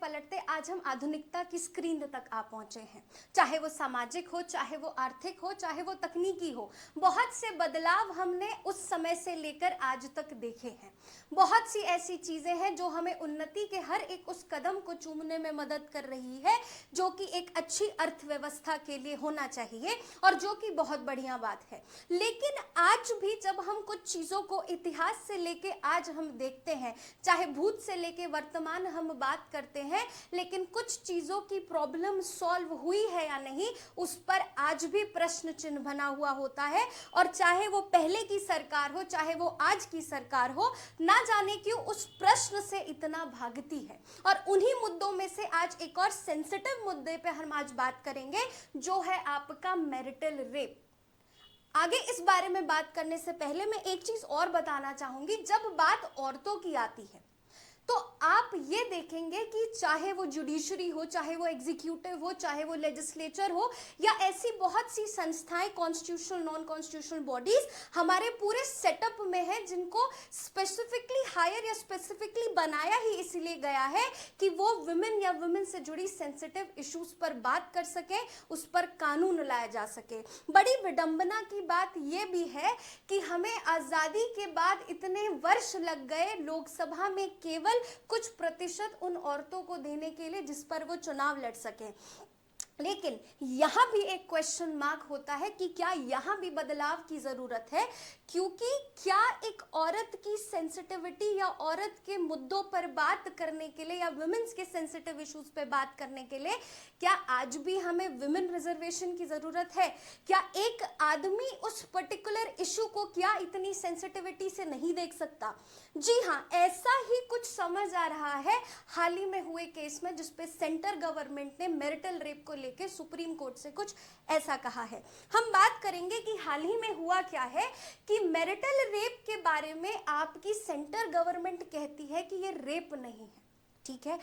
पलटते आज हम आधुनिकता की स्क्रीन तक आ पहुंचे हैं। चाहे वो सामाजिक हो, चाहे वो आर्थिक हो, चाहे वो तकनीकी हो, बहुत से बदलाव हमने उस समय से लेकर आज तक देखे हैं। बहुत सी ऐसी चीजें हैं जो हमें उन्नति के हर एक उस कदम को चूमने में मदद कर रही है जो कि एक अच्छी अर्थव्यवस्था के लिए होना चाहिए और जो कि बहुत बढ़िया बात है। लेकिन आज भी जब हम कुछ चीजों को इतिहास से लेके आज हम देखते हैं, चाहे भूत से लेके वर्तमान हम बात करते हैं, लेकिन कुछ चीजों की प्रॉब्लम सॉल्व हुई है या नहीं उस पर आज भी प्रश्न चिन्ह बना हुआ होता है। और चाहे वो पहले की सरकार हो, चाहे वो आज की सरकार हो, ना जाने क्यों उस प्रश्न से इतना भागती है। और उन्हीं मुद्दों में से आज एक और सेंसिटिव मुद्दे पे हम आज बात करेंगे, जो है आपका मैरिटल रेप। आगे इस बारे में बात करने से पहले मैं एक चीज और बताना चाहूंगी। जब बात औरतों की आती है तो आप ये देखेंगे कि चाहे वो जुडिशरी हो, चाहे वो एग्जीक्यूटिव हो, चाहे वो लेजिस्लेचर हो, या ऐसी बहुत सी संस्थाएं, कॉन्स्टिट्यूशनल नॉन कॉन्स्टिट्यूशनल बॉडीज हमारे पूरे सेटअप में है, जिनको स्पेसिफिकली हायर या स्पेसिफिकली बनाया ही इसलिए गया है कि वो वुमेन या वुमेन से जुड़ी सेंसिटिव इश्यूज पर बात कर सके, उस पर कानून लाया जा सके। बड़ी विडंबना की बात यह भी है कि हमें आजादी के बाद इतने वर्ष लग गए लोकसभा में केवल कुछ प्रतिशत उन औरतों को देने के लिए जिस पर वो चुनाव लड़ सके। लेकिन यहां भी एक क्वेश्चन मार्क होता है कि क्या यहां भी बदलाव की जरूरत है, क्योंकि क्या एक औरत की सेंसिटिविटी या औरत के मुद्दों पर बात करने के लिए या वुमेन्स के सेंसिटिव इश्यूज पे बात करने के लिए क्या आज भी हमें वुमेन रिजर्वेशन की जरूरत है? क्या एक आदमी उस पर्टिकुलर इशू को क्या इतनी सेंसिटिविटी से नहीं देख सकता? जी हाँ, ऐसा ही कुछ समझ आ रहा है हाल ही में हुए केस में, जिसपे सेंटर गवर्नमेंट ने मैरिटल रेप को लेकर सुप्रीम कोर्ट से कुछ ऐसा कहा है। हम बात करेंगे कि हाल ही में हुआ क्या है कि मैरिटल रेप के बारे में आपकी सेंटर गवर्नमेंट कहती है कि ये रेप नहीं है, ठीक है।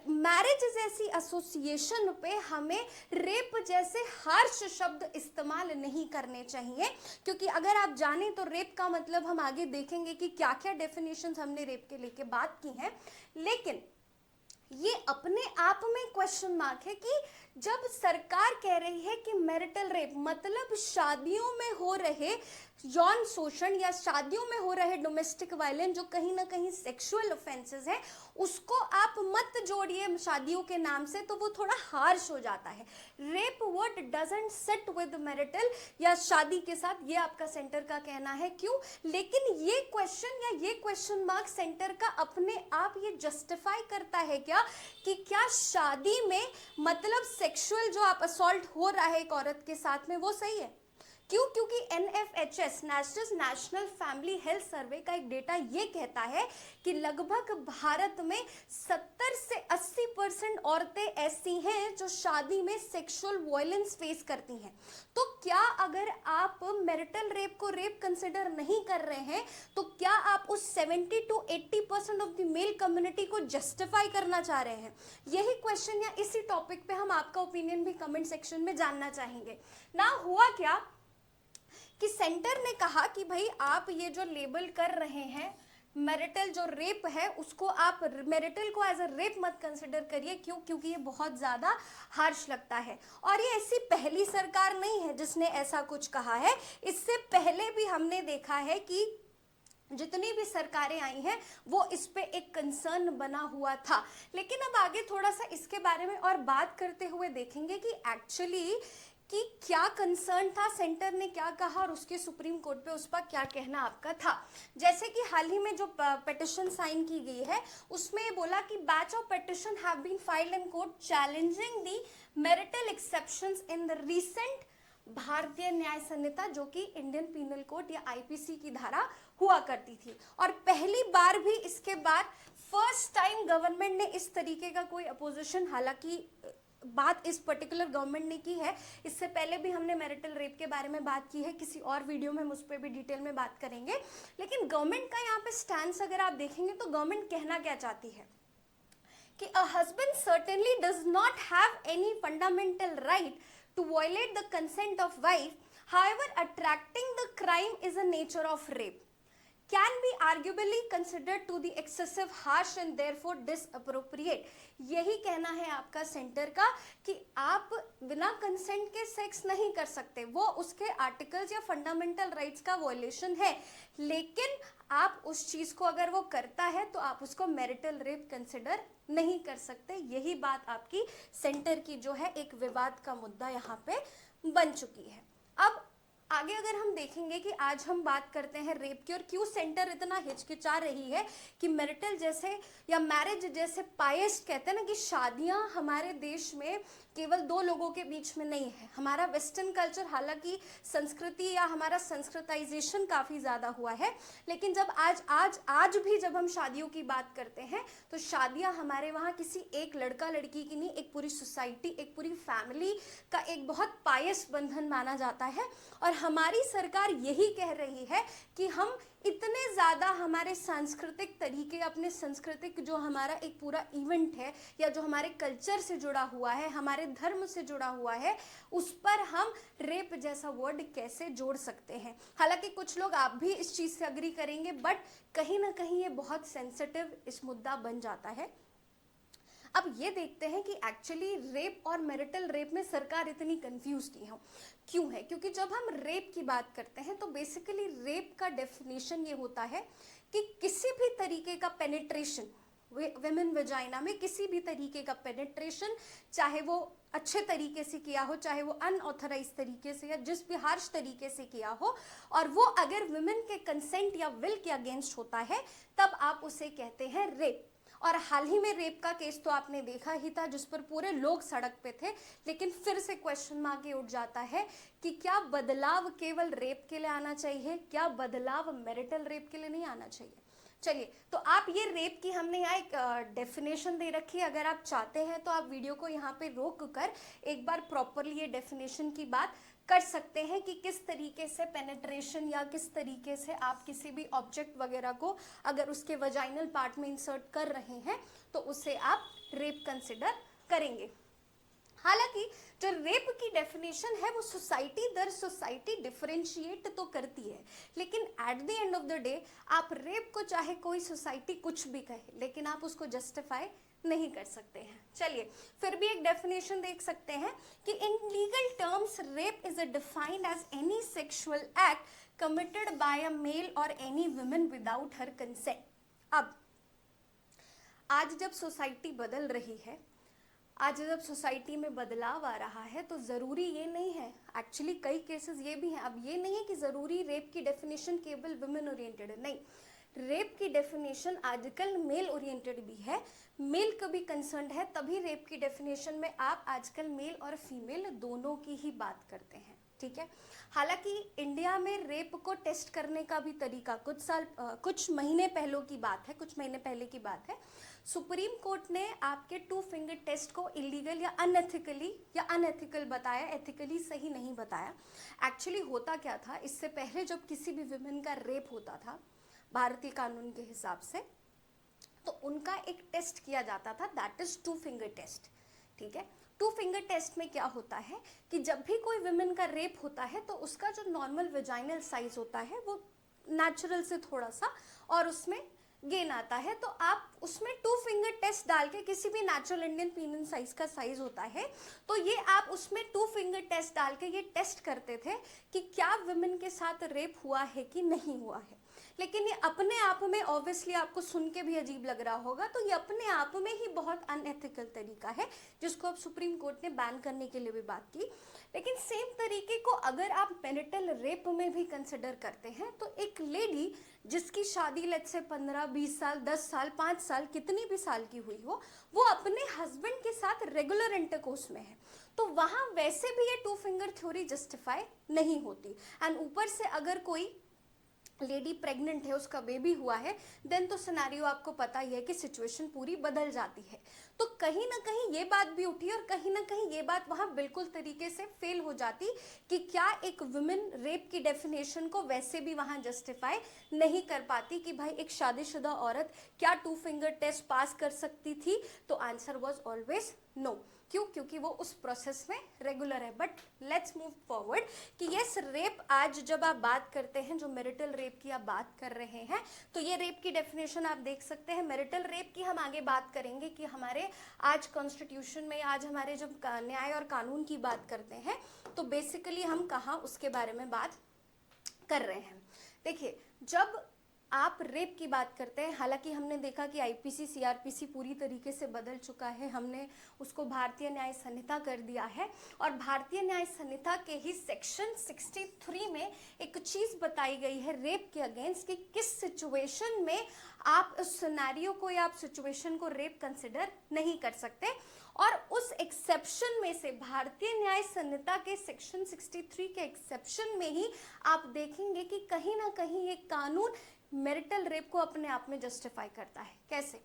मैरिज जैसी एसोसिएशन पे हमें रेप जैसे हार्श शब्द इस्तेमाल नहीं करने चाहिए, क्योंकि अगर आप जाने तो रेप का मतलब हम आगे देखेंगे कि क्या क्या डेफिनेशंस हमने रेप के लेके बात की हैं। लेकिन ये अपने आप में क्वेश्चन मार्क है कि जब सरकार कह रही है कि मैरिटल रेप मतलब शादियों में हो रहे यौन शोषण या शादियों में हो रहे डोमेस्टिक वायलेंस, जो कहीं ना कहीं सेक्सुअल ऑफेंसेस है, उसको आप मत जोड़िए शादियों के नाम से, तो वो थोड़ा हार्श हो जाता है। Rape word doesn't set with marital या शादी के साथ, ये आपका सेंटर का कहना है। क्यों? लेकिन ये क्वेश्चन या ये क्वेश्चन मार्क सेंटर का अपने आप ये जस्टिफाई करता है क्या कि क्या शादी में मतलब सेक्सुअल जो आप असॉल्ट हो रहा है एक औरत के साथ में, वो सही है? क्यों? क्योंकि NFHS national family health survey का एक डेटा ये कहता है कि लगभग भारत में 70 से 80% औरतें ऐसी हैं जो शादी में सेक्सुअल वायलेंस फेस करती हैं। तो क्या अगर आप मैरिटल रेप को रेप कंसिडर नहीं कर रहे हैं, तो क्या आप उस 70 to 80% of the male community को जस्टिफाई करना चाह रहे हैं? यही क्वेश्चन या इसी टॉपिक पे हम आपका ओपिनियन भी कमेंट सेक्शन में जानना चाहेंगे। ना हुआ क्या कि सेंटर ने कहा कि भाई आप ये जो लेबल कर रहे हैं मैरिटल जो रेप है, उसको आप मैरिटल को एज अ रेप मत कंसिडर करिए। क्यों? क्योंकि ये बहुत ज़्यादा हार्श लगता है। और ये ऐसी पहली सरकार नहीं है जिसने ऐसा कुछ कहा है। इससे पहले भी हमने देखा है कि जितनी भी सरकारें आई हैं वो इस पे एक कंसर्न बना हुआ था। लेकिन अब आगे थोड़ा सा इसके बारे में और बात करते हुए देखेंगे कि एक्चुअली कि क्या कंसर्न था, सेंटर ने क्या कहा और उसके सुप्रीम कोर्ट पे उस पर क्या कहना आपका था। जैसे कि हाल ही में जो पिटिशन साइन की गई है उसमें ये बोला कि batch of petition have been filed in court challenging the marital exceptions in the recent Bharatiya Nyaya Sanhita, जो कि इंडियन पीनल कोड या IPC की धारा हुआ करती थी। और पहली बार भी इसके बाद फर्स्ट टाइम गवर्नमेंट ने इस तरीके का कोई अपोजिशन, हालांकि बात इस पर्टिकुलर गवर्नमेंट ने की है, इससे पहले भी हमने मैरिटल रेप के बारे में बात की है, किसी और वीडियो में हम उस पर भी डिटेल में बात करेंगे। लेकिन गवर्नमेंट का यहाँ पे स्टैंड अगर आप देखेंगे तो गवर्नमेंट कहना क्या चाहती है कि a husband certainly does not have any fundamental right to violate the consent of wife, however attracting the crime is a nature of rape। can be arguably considered to the excessive, harsh and therefore disappropriate. यही कहना है आपका centre का कि आप बिना consent के sex नहीं कर सकते, वो उसके आर्टिकल्स या फंडामेंटल राइट्स का वॉयलेशन है, लेकिन आप उस चीज को अगर वो करता है तो आप उसको मैरिटल रेप कंसिडर नहीं कर सकते। यही बात आपकी सेंटर की जो है एक विवाद का मुद्दा यहाँ पे बन चुकी है। अब आगे अगर हम देखेंगे कि आज हम बात करते हैं रेप की और क्यों सेंटर इतना हिचकिचा रही है कि मैरिटल जैसे या मैरिज जैसे पायस कहते हैं ना कि शादियां हमारे देश में केवल दो लोगों के बीच में नहीं है। हमारा वेस्टर्न कल्चर, हालांकि संस्कृति या हमारा संस्कृताइजेशन काफ़ी ज़्यादा हुआ है, लेकिन जब आज भी जब हम शादियों की बात करते हैं तो शादियां हमारे वहाँ किसी एक लड़का लड़की की नहीं, एक पूरी सोसाइटी, एक पूरी फैमिली का एक बहुत पायस बंधन माना जाता है। और हमारी सरकार यही कह रही है कि हम इतने ज़्यादा हमारे सांस्कृतिक तरीके, अपने सांस्कृतिक जो हमारा एक पूरा इवेंट है या जो हमारे कल्चर से जुड़ा हुआ है, हमारे धर्म से जुड़ा हुआ है, उस पर हम रेप जैसा वर्ड कैसे जोड़ सकते हैं। हालांकि कुछ लोग आप भी इस चीज़ से अग्री करेंगे, बट कहीं ना कहीं ये बहुत सेंसिटिव इस मुद्दा बन जाता है। अब ये देखते हैं कि एक्चुअली रेप और मैरिटल रेप में सरकार इतनी कंफ्यूज क्यों है, क्योंकि जब हम रेप की बात करते हैं तो बेसिकली रेप का डेफिनेशन ये होता है कि किसी भी तरीके का पेनिट्रेशन विमेन वेजाइना में, किसी भी तरीके का पेनिट्रेशन, चाहे वो अच्छे तरीके से किया हो, चाहे वो अनऑथराइज तरीके से या जिस भी हार्श तरीके से किया हो, और वो अगर विमेन के कंसेंट या विल के अगेंस्ट होता है, तब आप उसे कहते हैं रेप। और हाल ही में रेप का केस तो आपने देखा ही था जिस पर पूरे लोग सड़क पे थे, लेकिन फिर से क्वेश्चन मार्क ये उठ जाता है कि क्या बदलाव केवल रेप के लिए आना चाहिए, क्या बदलाव मैरिटल रेप के लिए नहीं आना चाहिए। चलिए, तो आप ये रेप की हमने यहाँ एक डेफिनेशन दे रखी है, अगर आप चाहते हैं तो आप वीडियो को यहाँ पे रोक कर एक बार प्रॉपरली ये डेफिनेशन की बात कर सकते हैं कि किस तरीके से पेनिट्रेशन या किस तरीके से आप किसी भी ऑब्जेक्ट वगैरह को अगर उसके वजाइनल पार्ट में इंसर्ट कर रहे हैं तो उसे आप रेप कंसिडर करेंगे। हालांकि जो रेप की डेफिनेशन है वो सोसाइटी दर सोसाइटी डिफरेंशिएट तो करती है, लेकिन at the end of the day आप रेप को चाहे कोई सोसाइटी कुछ भी कहे, लेकिन आप उसको जस्टिफाई नहीं कर सकते हैं। चलिए, फिर भी एक डेफिनेशन देख सकते हैं कि in legal terms rape is defined as any sexual act committed by a male और any woman without her consent. अब आज जब सोसाइटी बदल रही है, आज जब सोसाइटी में बदलाव आ रहा है, तो ज़रूरी ये नहीं है, एक्चुअली कई केसेस ये भी हैं, अब ये नहीं है कि ज़रूरी रेप की डेफिनेशन केवल वुमेन ओरिएंटेड है, नहीं, रेप की डेफिनेशन आजकल मेल ओरिएंटेड भी है, मेल का भी कंसर्न है, तभी रेप की डेफिनेशन में आप आजकल मेल और फीमेल दोनों की ही बात करते हैं, ठीक है। हालांकि इंडिया में रेप को टेस्ट करने का भी तरीका कुछ महीने पहले की बात है, सुप्रीम कोर्ट ने आपके 2 फिंगर टेस्ट को इलीगल या अनएथिकल बताया, एथिकली सही नहीं बताया। एक्चुअली होता क्या था, इससे पहले जब किसी भी वुमेन का रेप होता था भारतीय कानून के हिसाब से, तो उनका एक टेस्ट किया जाता था, दैट इज 2 फिंगर टेस्ट, ठीक है। 2 फिंगर टेस्ट में क्या होता है कि जब भी कोई वुमेन का रेप होता है तो उसका जो नॉर्मल वेजाइनल साइज होता है वो नेचुरल से थोड़ा सा और उसमें गेन आता है, तो आप उसमें 2 फिंगर टेस्ट डाल के, किसी भी नेचुरल इंडियन पीनल साइज का साइज होता है, तो ये आप उसमें 2 फिंगर टेस्ट डाल के ये टेस्ट करते थे कि क्या वुमेन के साथ रेप हुआ है कि नहीं हुआ है। लेकिन ये अपने आप में, ऑब्वियसली आपको सुन के भी अजीब लग रहा होगा, तो ये अपने आप में ही बहुत अनएथिकल तरीका है जिसको अब सुप्रीम कोर्ट ने बैन करने के लिए भी बात की। लेकिन सेम तरीके को अगर आप मैरिटल रेप में भी कंसिडर करते हैं, तो एक लेडी जिसकी शादी लेट से 15, 20 साल, 10 साल, 5 साल, कितनी भी साल की हुई हो, वो अपने हस्बैंड के साथ रेगुलर इंटरकोर्स में है, तो वहाँ वैसे भी ये 2 फिंगर थ्योरी जस्टिफाई नहीं होती। एंड ऊपर से अगर कोई लेडी प्रेग्नेंट है, उसका बेबी हुआ है, देन तो सिनेरियो आपको पता ही है कि सिचुएशन पूरी बदल जाती है। तो कहीं ना कहीं ये बात भी उठी और कहीं ना कहीं ये बात वहाँ बिल्कुल तरीके से फेल हो जाती कि क्या एक वुमेन रेप की डेफिनेशन को वैसे भी वहाँ जस्टिफाई नहीं कर पाती कि भाई एक शादीशुदा औरत क्या 2 फिंगर टेस्ट पास कर सकती थी, तो आंसर वॉज ऑलवेज नो। क्यों? क्योंकि वो उस प्रोसेस में रेगुलर है। बट लेट्स मूव फॉरवर्ड कि यस, रेप आज जब आप बात करते हैं, जो मैरिटल रेप की आप बात कर रहे हैं, तो ये रेप की डेफिनेशन आप देख सकते हैं। मैरिटल रेप की हम आगे बात करेंगे कि हमारे आज कॉन्स्टिट्यूशन में, आज हमारे जब न्याय और कानून की बात करते हैं तो बेसिकली हम कहाँ उसके बारे में बात कर रहे हैं। देखिए, जब आप रेप की बात करते हैं, हालांकि हमने देखा कि आईपीसी सीआरपीसी पूरी तरीके से बदल चुका है, हमने उसको भारतीय न्याय संहिता कर दिया है, और भारतीय न्याय संहिता के ही सेक्शन 63 में एक चीज बताई गई है रेप के अगेंस्ट कि किस सिचुएशन में आप उस सिनेरियो को या आप सिचुएशन को रेप कंसिडर नहीं कर सकते। और उस एक्सेप्शन में से, भारतीय न्याय संहिता के सेक्शन 63 के एक्सेप्शन में ही आप देखेंगे कि कहीं ना कहीं ये कानून मैरिटल रेप को अपने आप में जस्टिफाई करता है। कैसे?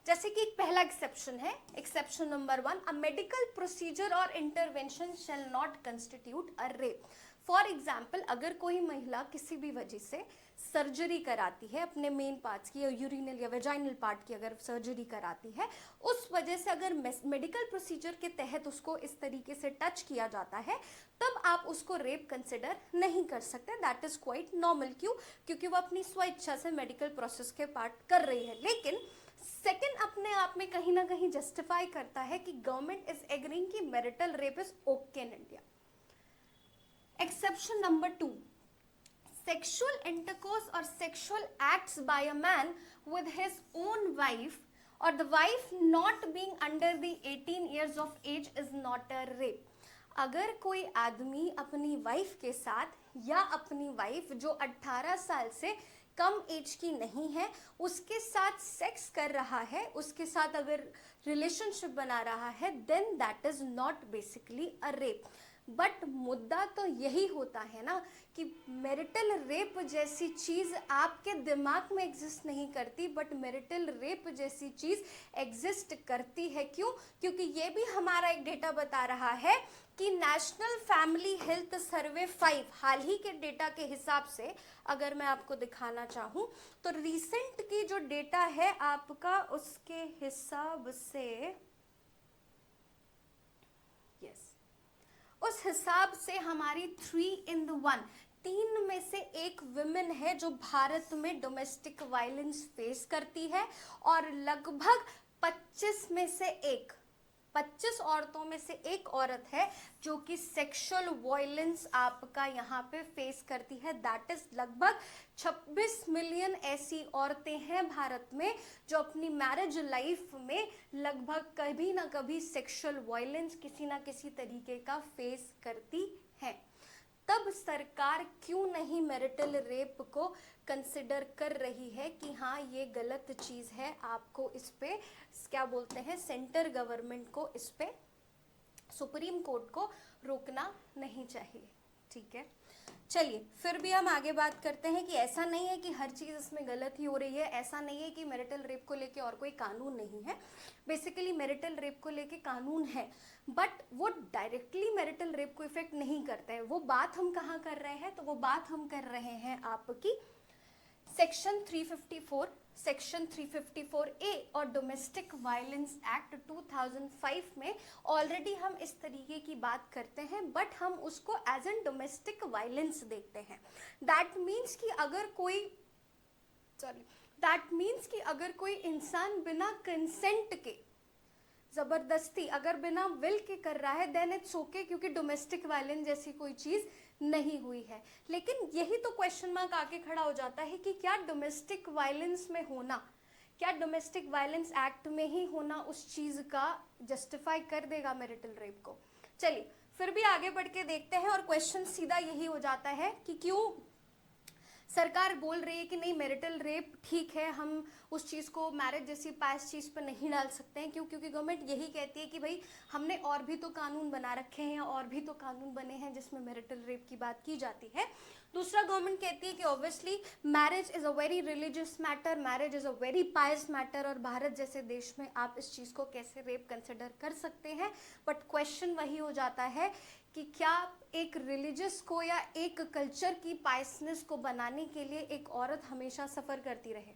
जैसे कि एक पहला एक्सेप्शन है, exception number 1, a medical procedure और intervention shall not constitute a rape. For example, अगर कोई महिला किसी भी वजह से सर्जरी कराती है अपने मेन पार्ट्स की, या यूरिनल या वेजाइनल पार्ट की अगर सर्जरी कराती है, उस वजह से अगर मेडिकल प्रोसीजर के तहत उसको इस तरीके से टच किया जाता है, तब आप उसको रेप कंसिडर नहीं कर सकते। That is quite normal. क्यों? क्योंकि वो अपनी स्वेच्छा से मेडिकल प्रोसेस के पार्ट कर रही है। लेकिन सेकंड अपने आप में कहीं ना कहीं जस्टिफाई करता है कि गवर्नमेंट इज एग्रीइंग कि marital rape is okay in India. Exception number 2, sexual intercourse or sexual acts by a man with his own wife or the wife not being under the 18 years of age is not a rape. अगर कोई आदमी अपनी wife के साथ या अपनी wife जो 18 साल से कम एज की नहीं है उसके साथ सेक्स कर रहा है, उसके साथ अगर रिलेशनशिप बना रहा है, then that is not basically a rape. But मुद्दा तो यही होता है ना कि मैरिटल रेप जैसी चीज़ आपके दिमाग में एग्जिस्ट नहीं करती, बट मैरिटल रेप जैसी चीज़ एग्जिस्ट करती है। क्यों? क्योंकि ये भी हमारा एक डेटा बता रहा है कि नेशनल फैमिली हेल्थ सर्वे 5 हाल ही के डेटा के हिसाब से, अगर मैं आपको दिखाना चाहूँ तो रिसेंट की जो डेटा है आपका, उसके हिसाब से, यस, उस हिसाब से हमारी 3 in 1, 3 में से 1 विमेन है जो भारत में डोमेस्टिक वायलेंस फेस करती है, और लगभग 25 में से 25 औरतों में से 1 औरत है जो कि सेक्सुअल वायलेंस आपका यहाँ पे फेस करती है। दैट इज लगभग 26 मिलियन ऐसी औरतें हैं भारत में जो अपनी मैरिज लाइफ में लगभग कभी ना कभी सेक्सुअल वायलेंस किसी ना किसी तरीके का फेस करती हैं। तब सरकार क्यों नहीं मैरिटल रेप को कंसिडर कर रही है कि हाँ ये गलत चीज़ है, आपको इस पे क्या बोलते हैं, सेंटर गवर्नमेंट को इस पे, सुप्रीम कोर्ट को रोकना नहीं चाहिए। ठीक है, चलिए फिर भी हम आगे बात करते हैं कि ऐसा नहीं है कि हर चीज़ इसमें गलत ही हो रही है, ऐसा नहीं है कि मैरिटल रेप को लेके और कोई कानून नहीं है। बेसिकली मैरिटल रेप को लेके कानून है, बट वो डायरेक्टली मैरिटल रेप को इफेक्ट नहीं करता है। वो बात हम कहाँ कर रहे हैं? तो वो बात हम कर रहे हैं आपकी सेक्शन 354, सेक्शन 354A और डोमेस्टिक वायलेंस एक्ट 2005 में ऑलरेडी हम इस तरीके की बात करते हैं, बट हम उसको एज एन डोमेस्टिक वायलेंस देखते हैं। दैट मीन्स कि अगर कोई इंसान बिना कंसेंट के, जबरदस्ती, अगर बिना विल के कर रहा है, देन इट्स ओके, क्योंकि डोमेस्टिक वायलेंस जैसी कोई चीज़ नहीं हुई है। लेकिन यही तो क्वेश्चन मार्क आके खड़ा हो जाता है कि क्या डोमेस्टिक वायलेंस में होना, क्या डोमेस्टिक वायलेंस एक्ट में ही होना उस चीज़ का जस्टिफाई कर देगा मैरिटल रेप को? चलिए फिर भी आगे बढ़ के देखते हैं, और क्वेश्चन सीधा यही हो जाता है कि क्यों सरकार बोल रही है कि नहीं मैरिटल रेप ठीक है, हम उस चीज़ को मैरिज जैसी पास चीज़ पर नहीं डाल सकते हैं। क्यों? क्योंकि गवर्नमेंट यही कहती है कि भाई हमने और भी तो कानून बना रखे हैं, और भी तो कानून बने हैं जिसमें मैरिटल रेप की बात की जाती है। दूसरा, गवर्नमेंट कहती है कि obviously marriage is a very religious matter, marriage is a very Payas matter, और भारत जैसे देश में आप इस चीज़ को कैसे रेप कंसिडर कर सकते हैं। बट क्वेश्चन वही हो जाता है कि क्या एक रिलीजियस को या एक कल्चर की पायसनेस को बनाने के लिए एक औरत हमेशा सफ़र करती रहे?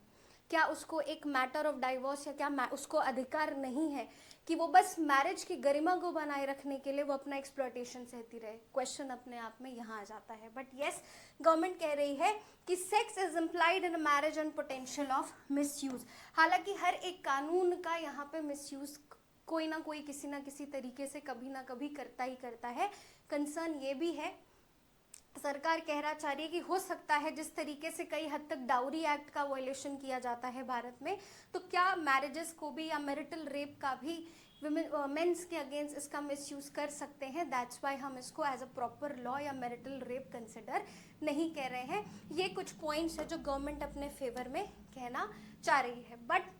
क्या उसको एक मैटर ऑफ डाइवोर्स या क्या उसको अधिकार नहीं है कि वो बस मैरिज की गरिमा को बनाए रखने के लिए वो अपना एक्सप्लॉयटेशन सहती रहे? क्वेश्चन अपने आप में यहाँ आ जाता है। बट यस, गवर्नमेंट कह रही है कि sex is implied in marriage and potential of misuse. हालांकि हर एक कानून का यहाँ पे मिसयूज कोई ना कोई किसी ना किसी तरीके से कभी ना कभी करता ही करता है। कंसर्न ये भी है, सरकार कहना चाह रही है कि हो सकता है जिस तरीके से कई हद तक डाउरी एक्ट का वायलेशन किया जाता है भारत में, तो क्या मैरिजेस को भी या मैरिटल रेप का भी मेंस के अगेंस्ट इसका मिसयूज कर सकते हैं। दैट्स वाई हम इसको एज अ प्रॉपर लॉ या मैरिटल रेप कंसिडर नहीं कह रहे हैं। ये कुछ पॉइंट्स है जो गवर्नमेंट अपने फेवर में कहना चाह रही है। बट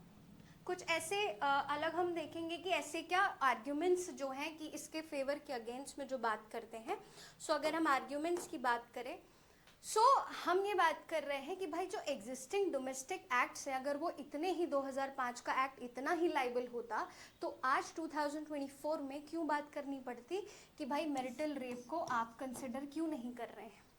कुछ ऐसे अलग हम देखेंगे कि ऐसे क्या आर्ग्यूमेंट्स जो हैं कि इसके फेवर के अगेंस्ट में जो बात करते हैं। सो अगर हम आर्ग्यूमेंट्स की बात करें, सो हम ये बात कर रहे हैं कि भाई जो एग्जिस्टिंग डोमेस्टिक एक्ट्स हैं, अगर वो इतने ही 2005 का एक्ट इतना ही लाइबल होता तो आज 2024 में क्यों बात करनी पड़ती कि भाई मैरिटल रेप को आप कंसिडर क्यों नहीं कर रहे हैं।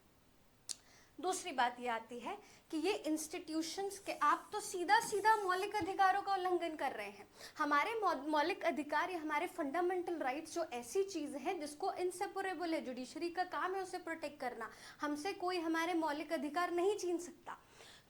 दूसरी बात ये आती है कि ये इंस्टीट्यूशंस के आप तो सीधा सीधा मौलिक अधिकारों का उल्लंघन कर रहे हैं। हमारे मौलिक अधिकार या हमारे फंडामेंटल राइट्स जो ऐसी चीज है जिसको इनसेपरेबल है, जुडिशरी का काम है उसे प्रोटेक्ट करना, हमसे कोई हमारे मौलिक अधिकार नहीं छीन सकता।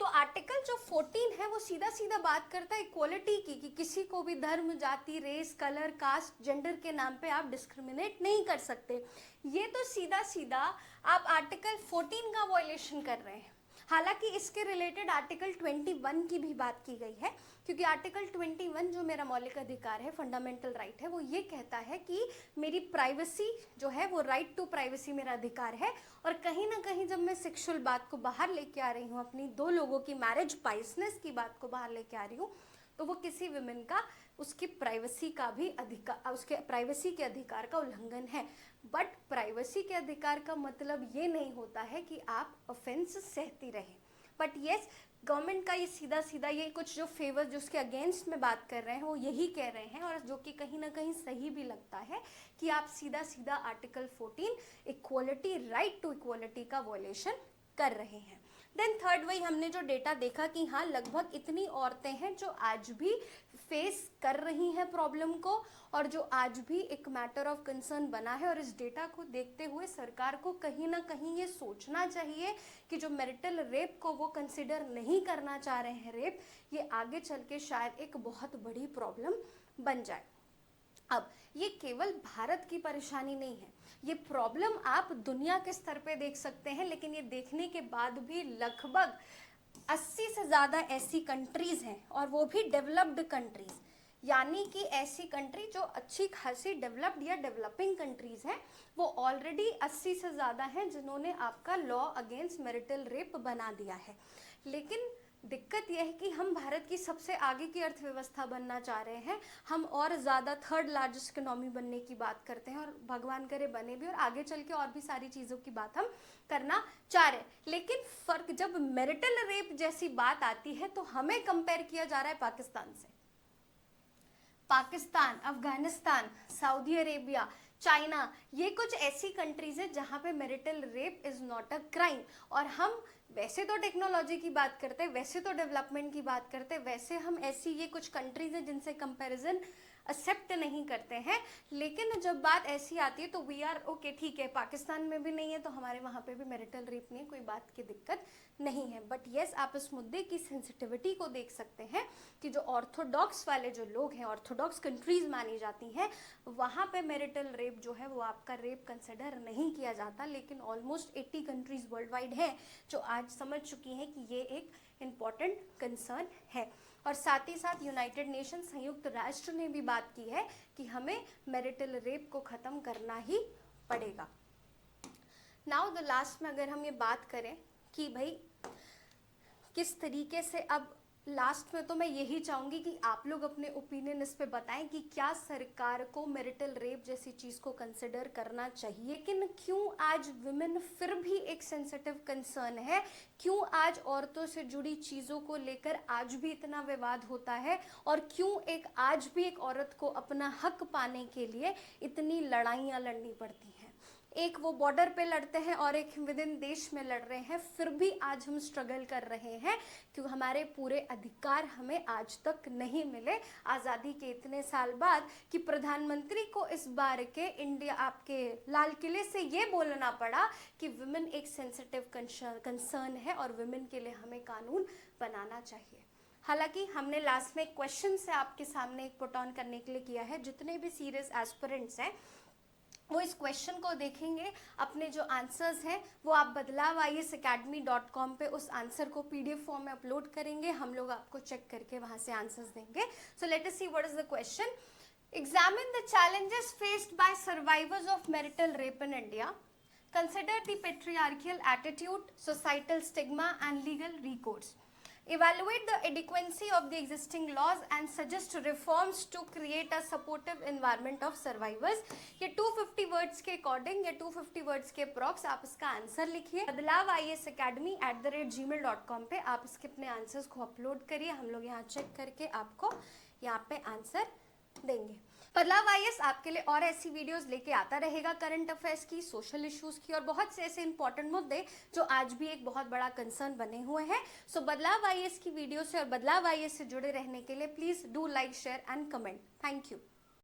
तो आर्टिकल जो 14 है वो सीधा सीधा बात करता है इक्वलिटी की, कि किसी को भी धर्म, जाति, रेस, कलर, कास्ट, जेंडर के नाम पे आप डिस्क्रिमिनेट नहीं कर सकते। ये तो सीधा सीधा आप आर्टिकल 14 का वायलेशन कर रहे हैं। हालांकि इसके रिलेटेड आर्टिकल 21 की भी बात की गई है, क्योंकि आर्टिकल 21 जो मेरा मौलिक अधिकार है, फंडामेंटल राइट है, वो ये कहता है कि मेरी प्राइवेसी जो है वो राइट टू प्राइवेसी मेरा अधिकार है। और कहीं ना कहीं जब मैं सेक्सुअल बात को बाहर लेके आ रही हूँ, अपनी दो लोगों की मैरिज पाइसनेस की बात को बाहर लेके आ रही हूँ, तो वो किसी विमेन का उसकी प्राइवेसी का भी अधिकार, उसके प्राइवेसी के अधिकार का उल्लंघन है। बट प्राइवेसी के अधिकार का मतलब ये नहीं होता है कि आप ऑफेंस सहती रहें। बट यस, गवर्नमेंट का ये सीधा सीधा ये कुछ जो फेवर जो उसके अगेंस्ट में बात कर रहे हैं वो यही कह रहे हैं, और जो कि कहीं ना कहीं सही भी लगता है कि आप सीधा सीधा article 14 equality, right to equality का वायलेशन कर रहे हैं। देन थर्ड, वही हमने जो डेटा देखा कि हाँ लगभग इतनी औरतें हैं जो आज भी फेस कर रही हैं प्रॉब्लम को, और जो आज भी एक मैटर ऑफ कंसर्न बना है। और इस डेटा को देखते हुए सरकार को कहीं ना कहीं ये सोचना चाहिए कि जो मैरिटल रेप को वो कंसिडर नहीं करना चाह रहे हैं रेप, ये आगे चल के शायद एक बहुत बड़ी प्रॉब्लम बन जाए। अब ये केवल भारत की परेशानी नहीं है, ये प्रॉब्लम आप दुनिया के स्तर पे देख सकते हैं। लेकिन ये देखने के बाद भी लगभग 80 से ज़्यादा ऐसी कंट्रीज़ हैं, और वो भी डेवलप्ड कंट्रीज़, यानी कि ऐसी कंट्री जो अच्छी खासी डेवलप्ड या डेवलपिंग कंट्रीज़ हैं, वो ऑलरेडी 80 से ज़्यादा हैं जिन्होंने आपका लॉ अगेंस्ट मैरिटल रेप बना दिया है। लेकिन दिक्कत यह है कि हम भारत की सबसे आगे की अर्थव्यवस्था बनना चाह रहे हैं, हम और ज़्यादा थर्ड लार्जेस्ट इकोनॉमी बनने की बात करते हैं, और भगवान करे बने भी, और आगे चल के और भी सारी चीज़ों की बात हम करना चाह रहे हैं। लेकिन फ़र्क जब मैरिटल रेप जैसी बात आती है तो हमें कंपेयर किया जा रहा है पाकिस्तान से। Pakistan, Afghanistan, Saudi Arabia, China, ये कुछ ऐसी कंट्रीज है जहाँ पे marital rape is not a crime. और हम वैसे तो टेक्नोलॉजी की बात करते हैं, वैसे तो डेवलपमेंट की बात करते हैं, वैसे हम ऐसी ये कुछ कंट्रीज हैं जिनसे कंपैरिजन एक्सेप्ट नहीं करते हैं। लेकिन जब बात ऐसी आती है तो वी आर ओके, ठीक है पाकिस्तान में भी नहीं है तो हमारे वहाँ पे भी मैरिटल रेप नहीं है, कोई बात की दिक्कत नहीं है। बट येस, आप इस मुद्दे की सेंसिटिविटी को देख सकते हैं कि जो ऑर्थोडॉक्स वाले जो लोग हैं, ऑर्थोडॉक्स कंट्रीज मानी जाती हैं, वहाँ पे मैरिटल रेप जो है वो आपका रेप कंसिडर नहीं किया जाता। लेकिन ऑलमोस्ट 80 कंट्रीज वर्ल्ड वाइड हैं जो आज समझ चुकी हैं कि ये एक इम्पॉर्टेंट कंसर्न है। और साथ ही साथ यूनाइटेड नेशन, संयुक्त राष्ट्र ने भी बात की है कि हमें मैरिटल रेप को ख़त्म करना ही पड़ेगा। नाउ द लास्ट में अगर हम ये बात करें कि भाई किस तरीके से, अब लास्ट में तो मैं यही चाहूँगी कि आप लोग अपने ओपिनियन इस पे बताएं कि क्या सरकार को मैरिटल रेप जैसी चीज़ को कंसिडर करना चाहिए। लेकिन क्यों आज वुमेन फिर भी एक सेंसिटिव कंसर्न है, क्यों आज औरतों से जुड़ी चीज़ों को लेकर आज भी इतना विवाद होता है, और क्यों आज भी एक औरत को अपना हक पाने के लिए इतनी लड़ाइयाँ लड़नी पड़ती हैं। एक वो बॉर्डर पे लड़ते हैं और एक विद इन देश में लड़ रहे हैं, फिर भी आज हम स्ट्रगल कर रहे हैं क्योंकि हमारे पूरे अधिकार हमें आज तक नहीं मिले आज़ादी के इतने साल बाद, कि प्रधानमंत्री को इस बार के इंडिया आपके लाल किले से ये बोलना पड़ा कि विमेन एक सेंसिटिव कंसर्न है और विमेन के लिए हमें कानून बनाना चाहिए। हालांकि हमने लास्ट में एक क्वेश्चन से आपके सामने एक पुट ऑन करने के लिए किया है, जितने भी सीरियस एस्पिरेंट्स हैं वो इस क्वेश्चन को देखेंगे, अपने जो आंसर्स हैं वो आप badlav.iasacademy.com पे उस आंसर को PDF फॉर्म में अपलोड करेंगे, हम लोग आपको चेक करके वहां से आंसर्स देंगे। So let us see what is the question. Examine the challenges faced by survivors of marital rape in India. Consider the patriarchal attitude, societal stigma and legal recourse. Evaluate the adequacy of the existing laws and suggest reforms to create a supportive environment of survivors. ये 250 words के according या 250 words के approx आप इसका answer लिखिए। बदलाव IAS Academy @gmail.com पे आप इसके अपने आंसर्स को अपलोड करिए, हम लोग यहाँ चेक करके आपको यहाँ पे आंसर देंगे। बदलाव IAS आपके लिए और ऐसी वीडियोस लेके आता रहेगा, करंट अफेयर्स की, सोशल इश्यूज की और बहुत से ऐसे इंपॉर्टेंट मुद्दे जो आज भी एक बहुत बड़ा कंसर्न बने हुए हैं। सो बदलाव IAS की वीडियो से और बदलाव IAS से जुड़े रहने के लिए please do like, share and comment. Thank you.